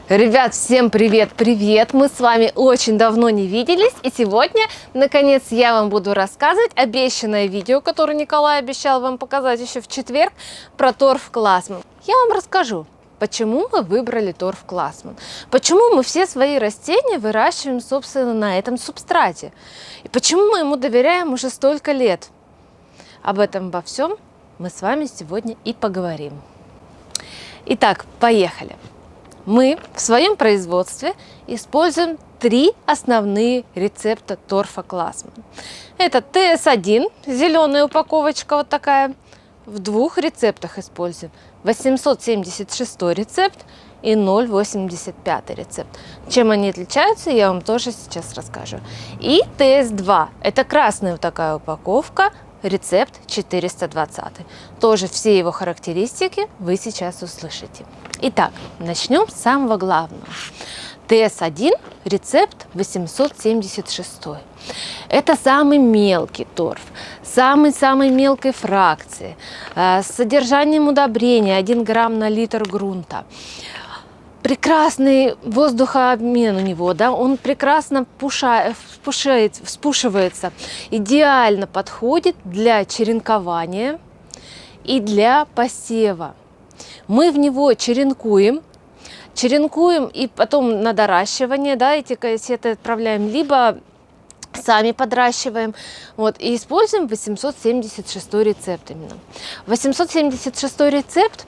Ребят, всем привет-привет! Мы с вами очень давно не виделись, и сегодня, наконец, я вам буду рассказывать обещанное видео, которое Николай обещал вам показать еще в четверг, про торф Классман. Я вам расскажу, почему мы выбрали торф Классман, почему мы все свои растения выращиваем, собственно, на этом субстрате, и почему мы ему доверяем уже столько лет. Об этом, обо всем мы с вами сегодня и поговорим. Итак, поехали! Мы в своем производстве используем 3 основные рецепта торфа Классман. Это ТС1, зеленая упаковочка вот такая, в 2 рецептах используем. 876 рецепт и 0,85 рецепт. Чем они отличаются, я вам тоже сейчас расскажу. И ТС2, это красная вот такая упаковка, рецепт 420. Тоже все его характеристики вы сейчас услышите. Итак, начнем с самого главного. ТС1, рецепт 876. Это самый мелкий торф, самой мелкой фракции, с содержанием удобрения 1 грамм на литр грунта. Прекрасный воздухообмен у него, да, он прекрасно вспушивается, идеально подходит для черенкования и для посева. Мы в него черенкуем и потом на доращивание, да, эти кассеты отправляем, либо сами подращиваем, вот, и используем 876 рецепт именно. 876 рецепт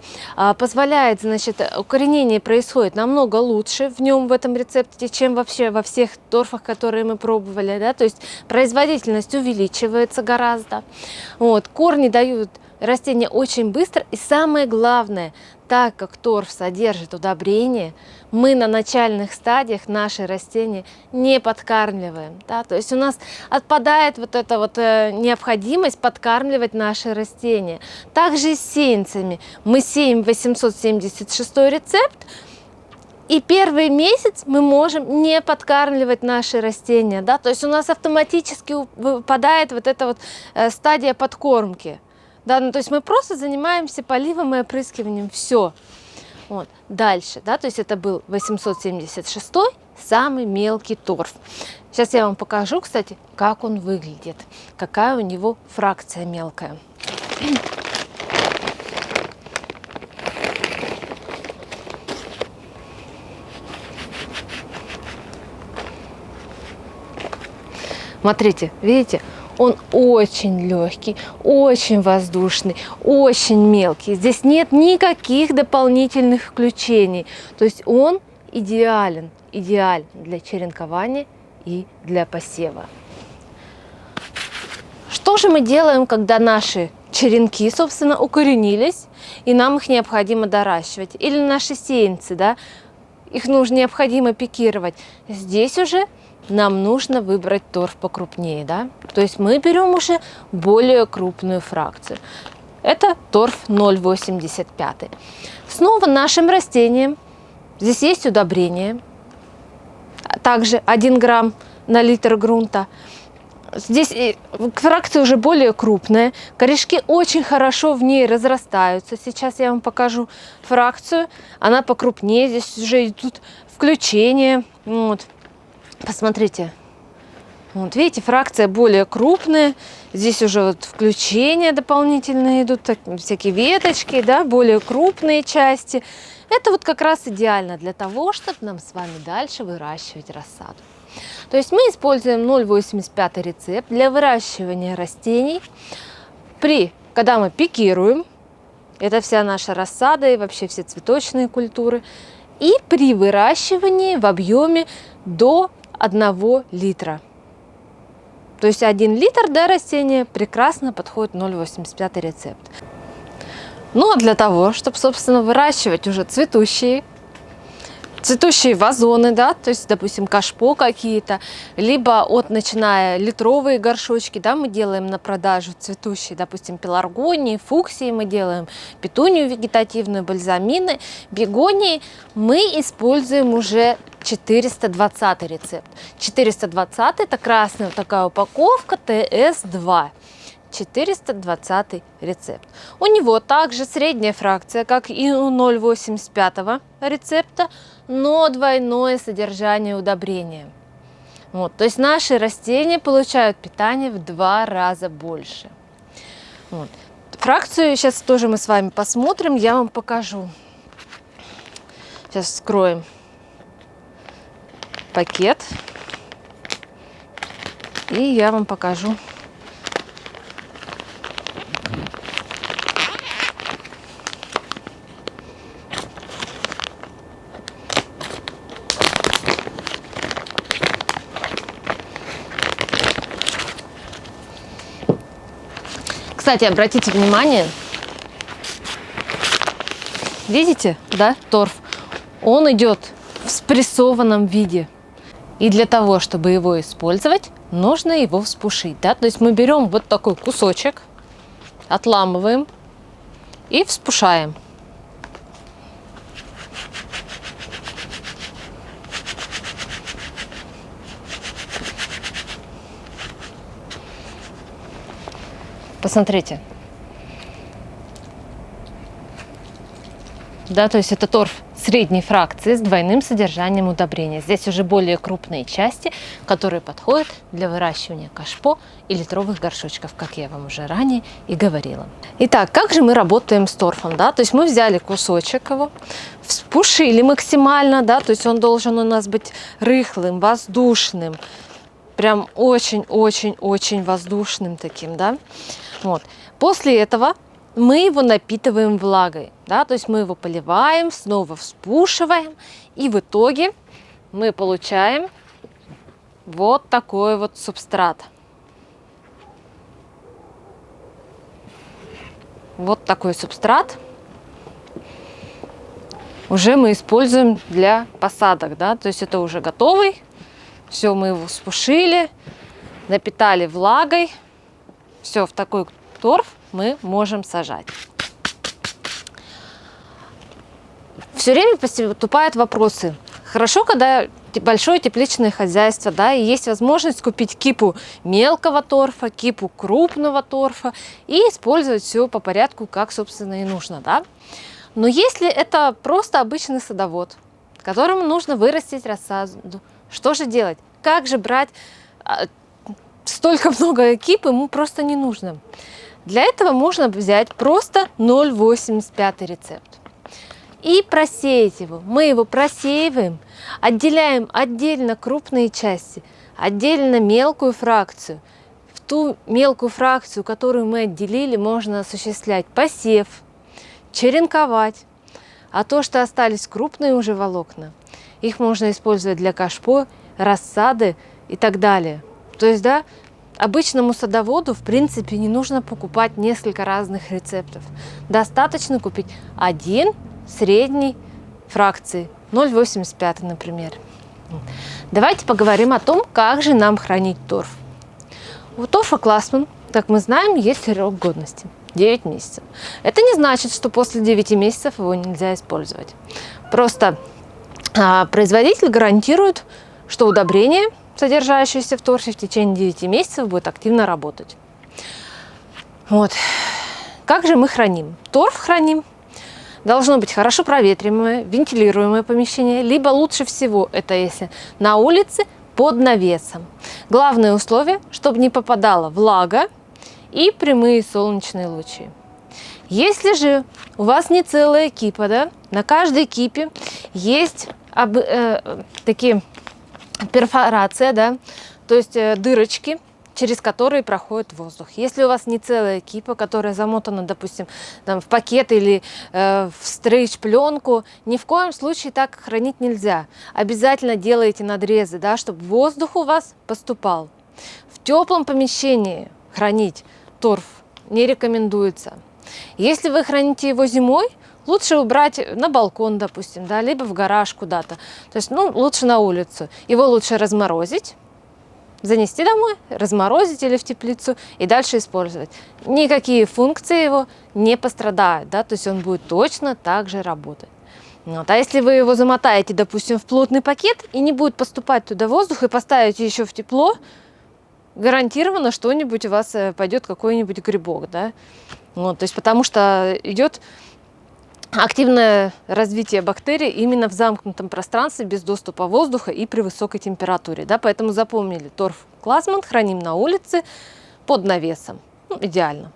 позволяет, значит, укоренение происходит намного лучше в нем, в этом рецепте, чем вообще во всех торфах, которые мы пробовали, да, то есть производительность увеличивается гораздо, вот, корни дают растения очень быстро, и самое главное, так как торф содержит удобрения, мы на начальных стадиях наши растения не подкармливаем. Да? То есть у нас отпадает вот эта вот необходимость подкармливать наши растения. Также и с сеянцами. Мы сеем 876 рецепт, и первый месяц мы можем не подкармливать наши растения. Да? То есть у нас автоматически выпадает вот эта вот стадия подкормки. Да, ну, то есть мы просто занимаемся поливом и опрыскиванием, все. Вот. Дальше, да, то есть это был 876, самый мелкий торф. Сейчас я вам покажу, кстати, как он выглядит, какая у него фракция мелкая. Смотрите, видите? Он очень легкий, очень воздушный, очень мелкий. Здесь нет никаких дополнительных включений. То есть он идеален для черенкования и для посева. Что же мы делаем, когда наши черенки, собственно, укоренились, и нам их необходимо доращивать? Или наши сеянцы, да, их необходимо пикировать? Здесь уже нам нужно выбрать торф покрупнее, да? То есть мы берем уже более крупную фракцию. Это торф 0,85. Снова нашим растениям здесь есть удобрение. Также 1 грамм на литр грунта. Здесь фракция уже более крупная. Корешки очень хорошо в ней разрастаются. Сейчас я вам покажу фракцию. Она покрупнее. Здесь уже идут включения. Вот. Посмотрите, вот видите, фракция более крупная, здесь уже вот включения дополнительные идут, всякие веточки, да, более крупные части. Это вот как раз идеально для того, чтобы нам с вами дальше выращивать рассаду. То есть мы используем 0,85 рецепт для выращивания растений, когда мы пикируем, это вся наша рассада и вообще все цветочные культуры, и при выращивании в объеме до 1 литра. То есть 1 литр для растения прекрасно подходит 0,85 рецепт. Ну а для того, чтобы, собственно, выращивать уже цветущие вазоны, да, то есть, допустим, кашпо какие-то, либо начиная литровые горшочки, да, мы делаем на продажу цветущие, допустим, пеларгонии, фуксии, мы делаем петунию вегетативную, бальзамины, бегонии, мы используем уже 420 рецепт. 420 это красная вот такая упаковка ТС2. 420 рецепт. У него также средняя фракция, как и у 0,85 рецепта, но двойное содержание удобрения. Вот, то есть наши растения получают питание в 2 раза больше. Вот. Фракцию сейчас тоже мы с вами посмотрим, я вам покажу. Сейчас вскроем пакет и я вам покажу. Кстати, обратите внимание, видите, да, торф, он идет в спрессованном виде. И для того, чтобы его использовать, нужно его вспушить, да, то есть мы берем вот такой кусочек, отламываем и вспушаем. Посмотрите. Да, то есть это торф средней фракции с двойным содержанием удобрения. Здесь уже более крупные части, которые подходят для выращивания кашпо и литровых горшочков, как я вам уже ранее и говорила. Итак, как же мы работаем с торфом? Да? То есть мы взяли кусочек его, вспушили максимально, да? То есть он должен у нас быть рыхлым, воздушным, прям очень-очень-очень воздушным таким, да. Вот. После этого мы его напитываем влагой, да, то есть мы его поливаем, снова вспушиваем, и в итоге мы получаем вот такой вот субстрат. Вот такой субстрат уже мы используем для посадок, да, то есть это уже готовый. Все, мы его вспушили, напитали влагой. Все, в такой торф мы можем сажать. Все время поступают вопросы. Хорошо, когда большое тепличное хозяйство, да, и есть возможность купить кипу мелкого торфа, кипу крупного торфа и использовать все по порядку, как, собственно, и нужно, да. Но если это просто обычный садовод, которому нужно вырастить рассаду, что же делать? Как же брать столько много кип, ему просто не нужно. Для этого можно взять просто 0,85 рецепт и просеять его. Мы его просеиваем, отделяем отдельно крупные части, отдельно мелкую фракцию. В ту мелкую фракцию, которую мы отделили, можно осуществлять посев, черенковать. А то, что остались крупные уже волокна, их можно использовать для кашпо, рассады и так далее. То есть, да, обычному садоводу, в принципе, не нужно покупать несколько разных рецептов. Достаточно купить один средней фракции, 0,85, например. Давайте поговорим о том, как же нам хранить торф. У торфа Классман, как мы знаем, есть срок годности. 9 месяцев. Это не значит, что после 9 месяцев его нельзя использовать. Просто производитель гарантирует, что удобрение, содержащееся в торфе, в течение 9 месяцев будет активно работать. Вот. Как же мы храним? Торф храним. Должно быть хорошо проветриваемое, вентилируемое помещение, либо лучше всего это если на улице под навесом. Главное условие, чтобы не попадала влага и прямые солнечные лучи. Если же у вас не целая кипа, да, на каждой кипе есть такие перфорации, да, то есть дырочки, через которые проходит воздух. Если у вас не целая кипа, которая замотана, допустим, там, в пакет или в стрейч-пленку, ни в коем случае так хранить нельзя. Обязательно делайте надрезы, да, чтобы воздух у вас поступал. В теплом помещении хранить торф не рекомендуется. Если вы храните его зимой, лучше убрать на балкон, допустим, да, либо в гараж куда-то. То есть, лучше на улицу. Его лучше разморозить, занести домой, разморозить или в теплицу и дальше использовать. Никакие функции его не пострадают, да, то есть он будет точно так же работать. Вот. А если вы его замотаете, допустим, в плотный пакет и не будет поступать туда воздух и поставите еще в тепло, гарантированно что-нибудь у вас пойдет, какой-нибудь грибок, да. Вот, то есть потому что идет активное развитие бактерий именно в замкнутом пространстве, без доступа воздуха и при высокой температуре. Да? Поэтому запомнили, торф Классман храним на улице под навесом. Ну, идеально.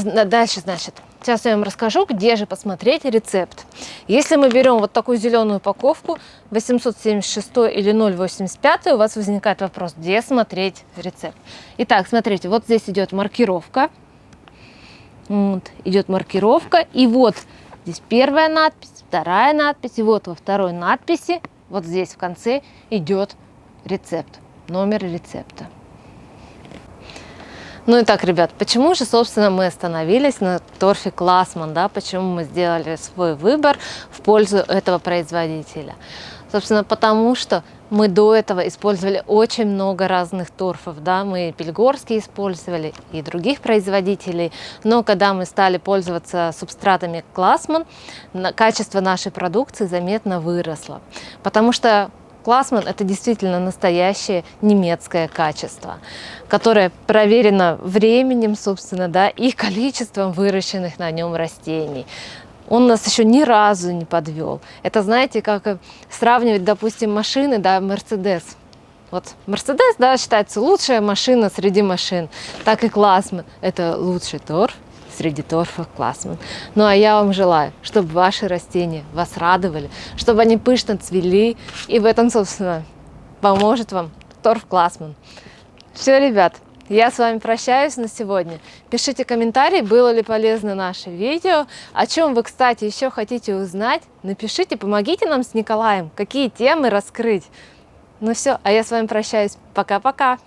Дальше, значит, сейчас я вам расскажу, где же посмотреть рецепт. Если мы берем вот такую зеленую упаковку, 876 или 085, у вас возникает вопрос, где смотреть рецепт. Итак, смотрите, вот здесь идет маркировка. Вот, идет маркировка, и вот здесь первая надпись, вторая надпись, и вот во второй надписи, вот здесь в конце идет рецепт, номер рецепта. Ну и так, ребят, почему же, собственно, мы остановились на торфе Классман, да, почему мы сделали свой выбор в пользу этого производителя? Собственно, потому что мы до этого использовали очень много разных торфов, да, мы пельгорский использовали и других производителей, но когда мы стали пользоваться субстратами Классман, качество нашей продукции заметно выросло, потому что Классман – это действительно настоящее немецкое качество, которое проверено временем, собственно, да, и количеством выращенных на нем растений. Он нас еще ни разу не подвел. Это, знаете, как сравнивать, допустим, машины, да, Мерседес. Вот Мерседес, да, считается лучшая машина среди машин, так и Классман – это лучший торф среди торфов Классман. Ну а я вам желаю, чтобы ваши растения вас радовали, чтобы они пышно цвели, и в этом, собственно, поможет вам торф Классман. Все, ребят, я с вами прощаюсь на сегодня. Пишите комментарии, было ли полезно наше видео, о чем вы, кстати, еще хотите узнать. Напишите, помогите нам с Николаем, какие темы раскрыть. Ну все, а я с вами прощаюсь. Пока-пока.